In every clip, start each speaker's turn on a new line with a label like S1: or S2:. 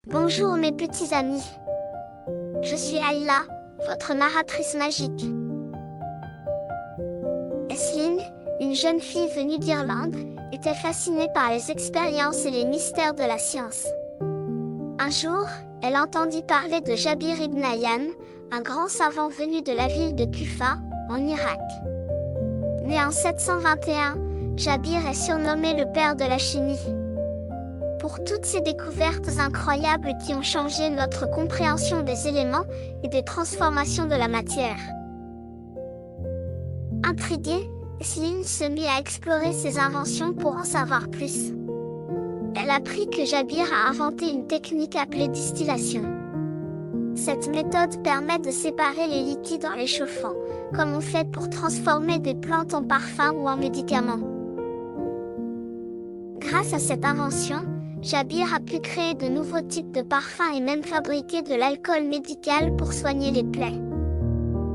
S1: Bonjour mes petits amis. Je suis Ayla, votre narratrice magique. Aislinn, une jeune fille venue d'Irlande, était fascinée par les expériences et les mystères de la science. Un jour, elle entendit parler de Jabir ibn Hayyan, un grand savant venu de la ville de Kufa, en Irak. Né en 721, Jabir est surnommé le père de la chimie. Pour toutes ces découvertes incroyables qui ont changé notre compréhension des éléments et des transformations de la matière. Intriguée, Aislinn se mit à explorer ses inventions pour en savoir plus. Elle apprit que Jabir a inventé une technique appelée distillation. Cette méthode permet de séparer les liquides en les chauffant, comme on fait pour transformer des plantes en parfums ou en médicaments. Grâce à cette invention, Jabir a pu créer de nouveaux types de parfums et même fabriquer de l'alcool médical pour soigner les plaies.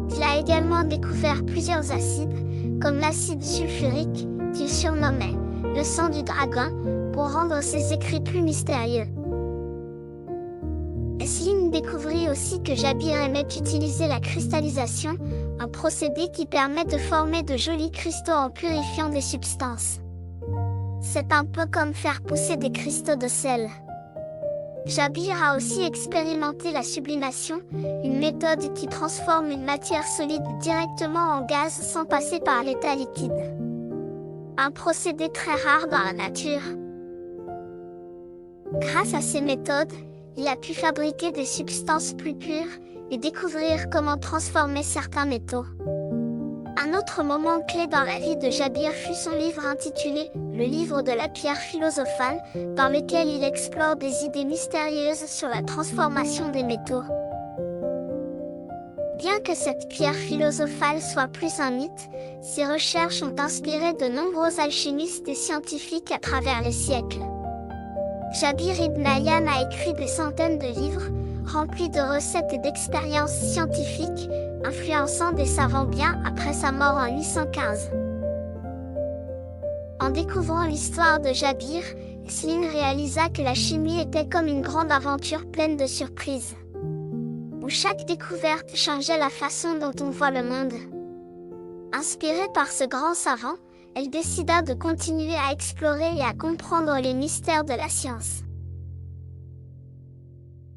S1: Il a également découvert plusieurs acides, comme l'acide sulfurique, qu'il surnommait « le sang du dragon », pour rendre ses écrits plus mystérieux. Aislinn découvrit aussi que Jabir aimait utiliser la cristallisation, un procédé qui permet de former de jolis cristaux en purifiant des substances. C'est un peu comme faire pousser des cristaux de sel. Jabir a aussi expérimenté la sublimation, une méthode qui transforme une matière solide directement en gaz sans passer par l'état liquide. Un procédé très rare dans la nature. Grâce à ces méthodes, il a pu fabriquer des substances plus pures et découvrir comment transformer certains métaux. Un autre moment clé dans la vie de Jabir fut son livre intitulé « Le livre de la pierre philosophale » dans lequel il explore des idées mystérieuses sur la transformation des métaux. Bien que cette pierre philosophale soit plus un mythe, ses recherches ont inspiré de nombreux alchimistes et scientifiques à travers les siècles. Jabir ibn Hayyan a écrit des centaines de livres, remplis de recettes et d'expériences scientifiques, influençant des savants bien après sa mort en 815. En découvrant l'histoire de Jabir, Aislinn réalisa que la chimie était comme une grande aventure pleine de surprises, où chaque découverte changeait la façon dont on voit le monde. Inspirée par ce grand savant, elle décida de continuer à explorer et à comprendre les mystères de la science.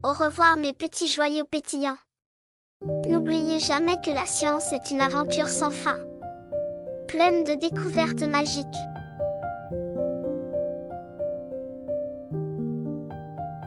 S1: Au revoir mes petits joyaux pétillants. N'oubliez jamais que la science est une aventure sans fin, pleine de découvertes magiques.